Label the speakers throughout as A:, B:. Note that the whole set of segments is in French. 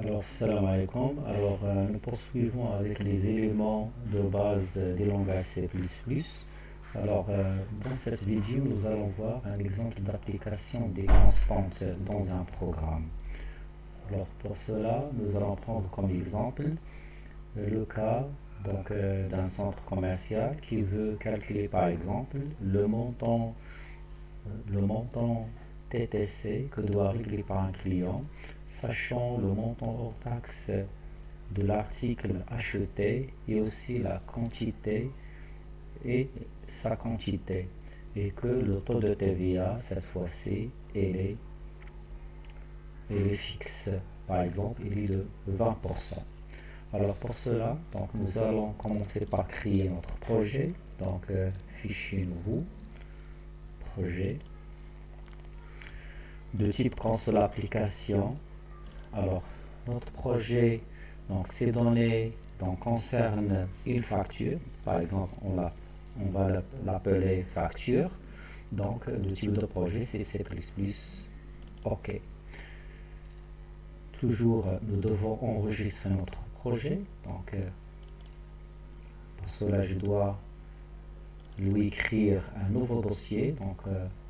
A: Alors, salam alaikum. Alors, nous poursuivons avec les éléments de base des langages C++. Alors, dans cette vidéo, nous allons voir un exemple d'application des constantes dans un programme. Alors, pour cela, nous allons prendre comme exemple le cas d'un centre commercial qui veut calculer, par exemple, le montant TTC que doit régler par un client, sachant le montant hors taxe de l'article acheté et aussi la quantité et sa quantité, et que le taux de TVA cette fois-ci est fixe. Par exemple, il est de 20%. Alors pour cela, nous allons commencer par créer notre projet. Donc fichier nouveau, projet de type console application. Alors notre projet, ces données concernent une facture. Par exemple, on va l'appeler facture. Donc le type de projet c'est C++. OK. Toujours, nous devons enregistrer notre projet. Donc pour cela, je dois lui écrire un nouveau dossier. Donc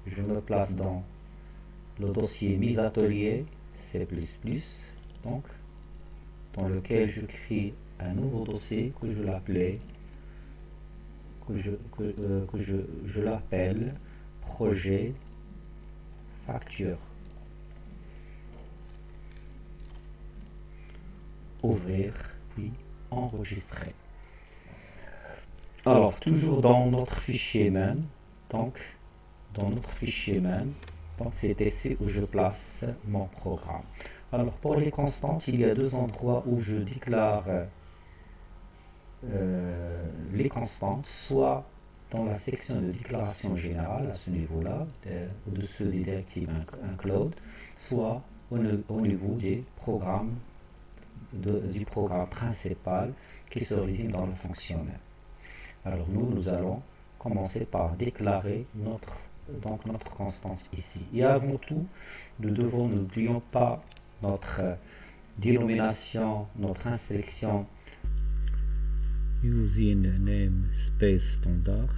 A: je me place dans le dossier mise atelier C++, donc dans lequel je crée un nouveau dossier que je l'appelais je l'appelle projet facture. Ouvrir puis enregistrer. Alors toujours dans notre fichier main, c'est ici où je place mon programme. Alors pour les constantes, il y a deux endroits où je déclare les constantes, soit dans la section de déclaration générale à ce niveau-là, au-dessus des directives include, soit au niveau des programmes du programme principal qui se résume dans le fonctionnel. Alors nous allons commencer par déclarer notre constante ici. Et avant tout, n'oublions pas notre dénomination, notre instruction using namespace standard.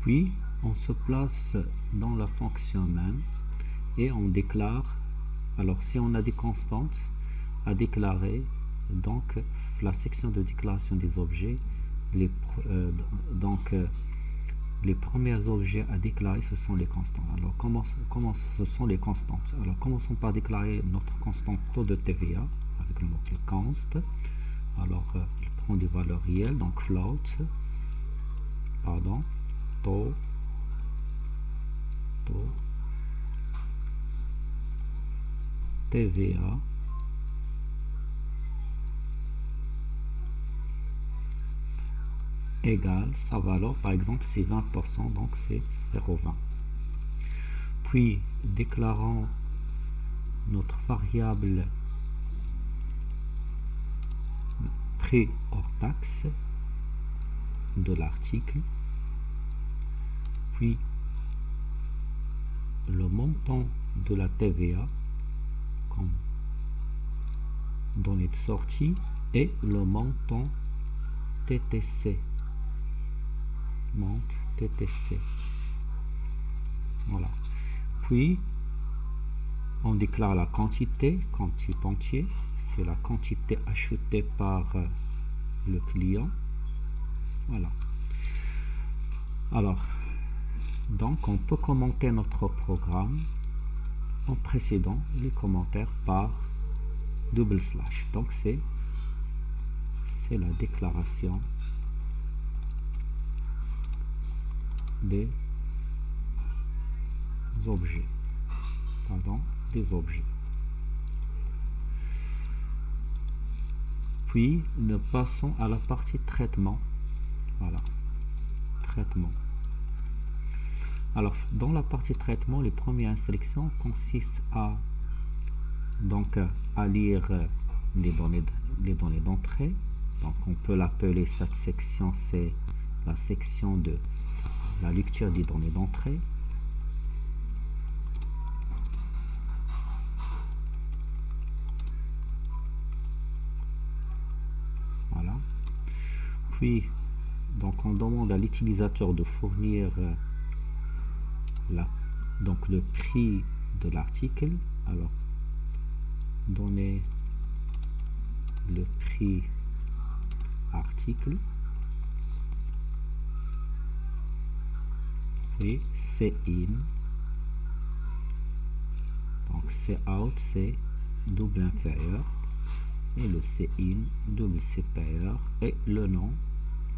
A: Puis on se place dans la fonction main et on déclare. Alors si on a des constantes à déclarer, donc la section de déclaration des objets, les premiers objets à déclarer, ce sont les constantes. Alors comment ce sont les constantes? Alors commençons par déclarer notre constante taux de TVA avec le mot-clé const. Alors il prend des valeurs réelles, donc taux TVA égale sa valeur, par exemple c'est 20%, donc c'est 0,20. Puis déclarons notre variable prix hors taxe de l'article, puis le montant de la TVA comme donnée de sortie et le montant TTC. Voilà. Puis on déclare la quantité entier, c'est la quantité achetée par le client. Voilà. Alors donc on peut commenter notre programme en précédant les commentaires par /. Donc c'est la déclaration des objets. Puis nous passons à la partie traitement. Voilà, traitement. Alors dans la partie traitement, les premières instructions consistent à lire les données d'entrée. Donc on peut l'appeler, cette section, c'est la section de la lecture des données d'entrée. Voilà. Puis, donc on demande à l'utilisateur de fournir donc le prix de l'article. Alors, donner le prix article. Puis C-in. Donc C-out, c'est double inférieur. Et le C-in, double supérieur. Et le nom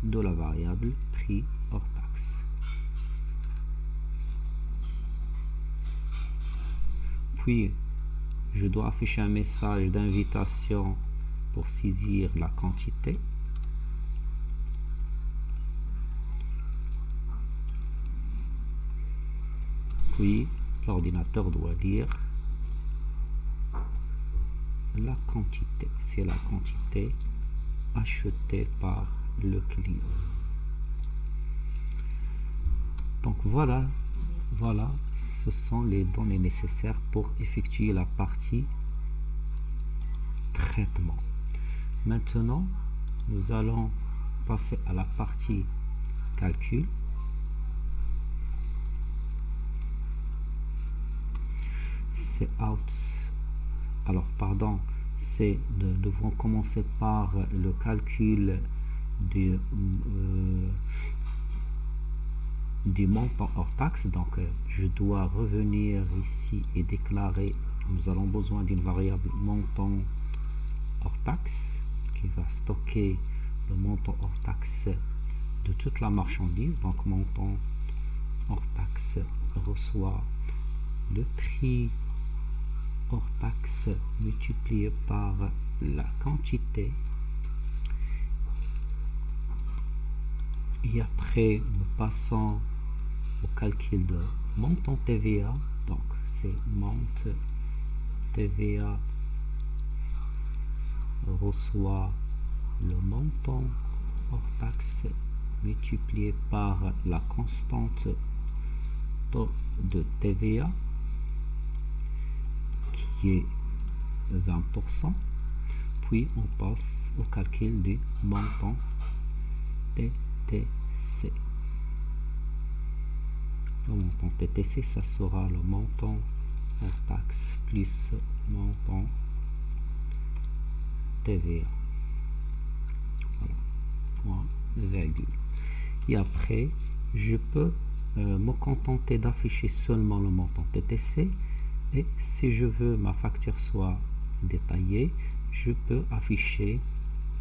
A: de la variable prix hors taxe. Puis, je dois afficher un message d'invitation pour saisir la quantité. Puis, l'ordinateur doit lire la quantité. C'est la quantité achetée par le client. Donc voilà, ce sont les données nécessaires pour effectuer la partie traitement. Maintenant, nous allons passer à la partie calcul. C'est out. Alors, pardon, nous devons commencer par le calcul du montant hors taxe. Donc, je dois revenir ici et déclarer, nous avons besoin d'une variable montant hors taxe qui va stocker le montant hors taxe de toute la marchandise. Donc, montant hors taxe reçoit le prix hors taxe multiplié par la quantité. Et après, nous passons au calcul de montant TVA. Donc, c'est monte TVA reçoit le montant hors taxe multiplié par la constante taux de TVA qui est 20%. Puis on passe au calcul du montant TTC. Le montant TTC, ça sera le montant hors taxe plus montant TVA. Voilà, point, virgule. Et après, je peux me contenter d'afficher seulement le montant TTC. Et si je veux ma facture soit détaillée, je peux afficher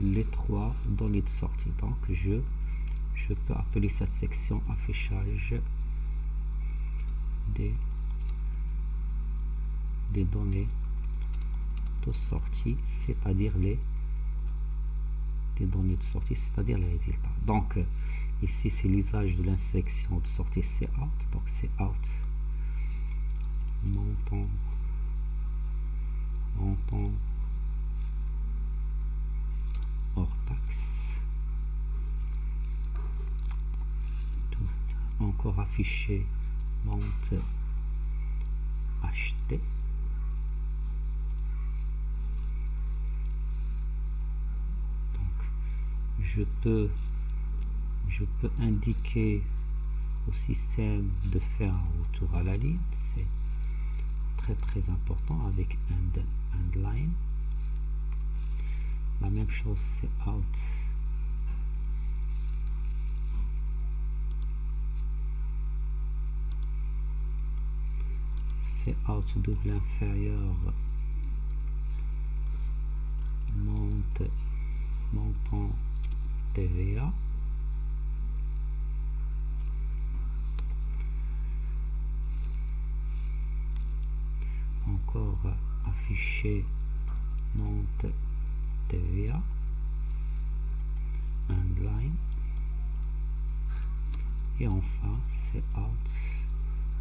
A: les 3 données de sortie. Donc, je peux appeler cette section affichage des données de sortie, c'est-à-dire des données de sortie, c'est-à-dire les résultats. Donc, ici, c'est l'usage de l'instruction de sortie C-out. Donc, C-out, montant hors taxe. Encore afficher monte acheté. Donc, je peux indiquer au système de faire un retour à la ligne. C'est très important avec end line. La même chose, c'est out. C'est out double inférieur montant TVA. Encore afficher monte TVA, end line. Et enfin, c'est out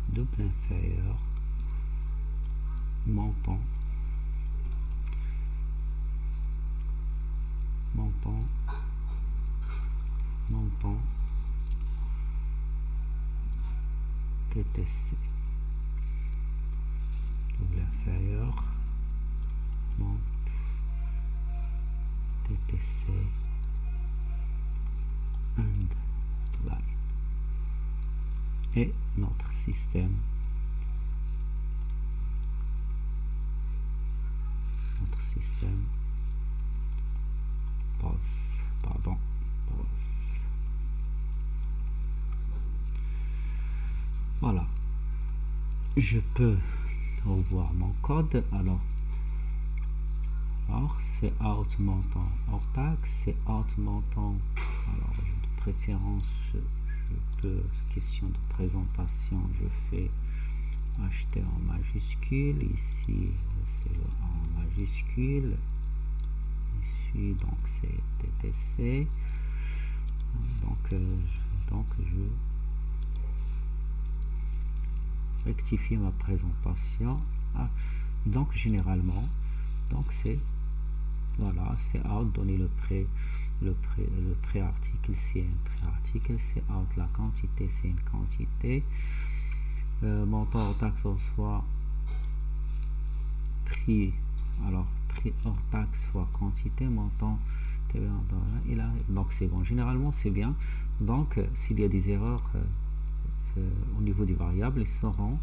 A: double inférieur montant montant TTC. Double inférieur, monte TTC and line. Et notre système pause. Voilà, je peux revoir mon code. Alors c'est out montant hors taxe, c'est out montant. Alors de préférence, je peux, question de présentation, je fais acheter en majuscule. Ici c'est le en majuscule. Ici donc c'est TTC. Donc je rectifie ma présentation. Donc généralement, donc c'est voilà, c'est out, donner le pré-article, c'est un pré-article, c'est out, la quantité, c'est une quantité, montant hors taxe en soit prix, alors prix hors taxe fois quantité, montant et là, donc c'est bon, généralement c'est bien. Donc s'il y a des erreurs au niveau des variables, ils seront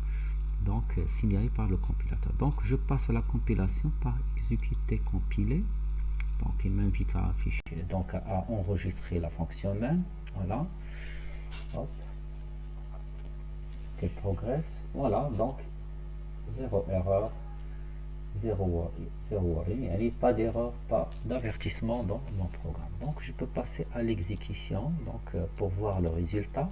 A: donc signalés par le compilateur. Donc je passe à la compilation par exécuter compiler. Donc il m'invite à afficher, donc à enregistrer la fonction main. Voilà, hop, qu'elle progresse. Voilà, donc zéro erreur, zéro warning, il n'y a pas d'erreur, pas d'avertissement dans mon programme. Donc je peux passer à l'exécution, donc pour voir le résultat.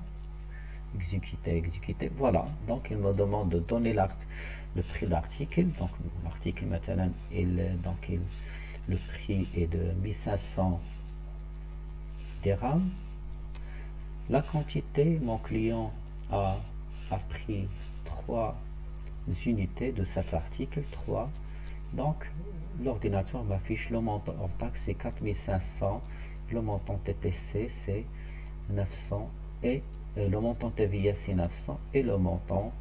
A: Exécuter, voilà, donc il me demande de donner le prix d'article. Donc l'article maintenant le prix est de 1500 dirhams. La quantité, mon client a pris 3 unités de cet article, 3. Donc l'ordinateur m'affiche le montant hors taxe, c'est 4500, le montant TTC c'est 900 et le montant TVA c'est 900 et le montant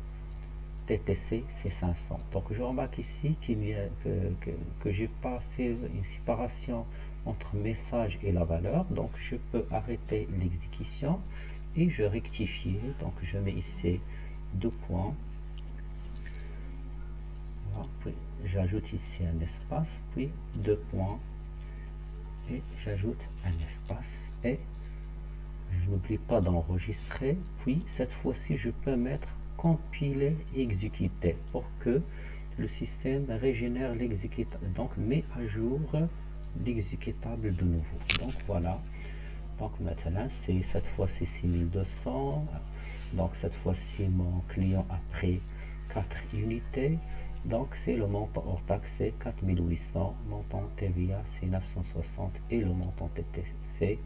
A: TTC c'est 500. Donc je remarque ici que j'ai pas fait une séparation entre message et la valeur. Donc je peux arrêter l'exécution et je rectifie. Donc je mets ici 2 points. Voilà, puis j'ajoute ici un espace, puis 2 points et j'ajoute un espace et je n'oublie pas d'enregistrer. Puis cette fois-ci je peux mettre compiler et exécuter pour que le système régénère l'exécutable, donc met à jour l'exécutable de nouveau. Donc voilà, donc maintenant c'est cette fois-ci 6200. Donc cette fois-ci mon client a pris 4 unités, donc c'est le montant hors taxe c'est 4800, montant TVA c'est 960 et le montant TTC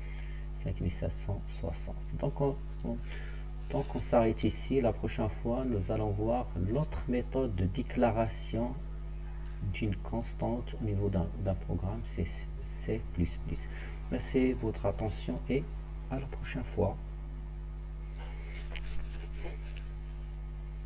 A: 5760. Donc on s'arrête ici. La prochaine fois nous allons voir l'autre méthode de déclaration d'une constante au niveau d'un programme, c'est C++. Merci de votre attention et à la prochaine fois.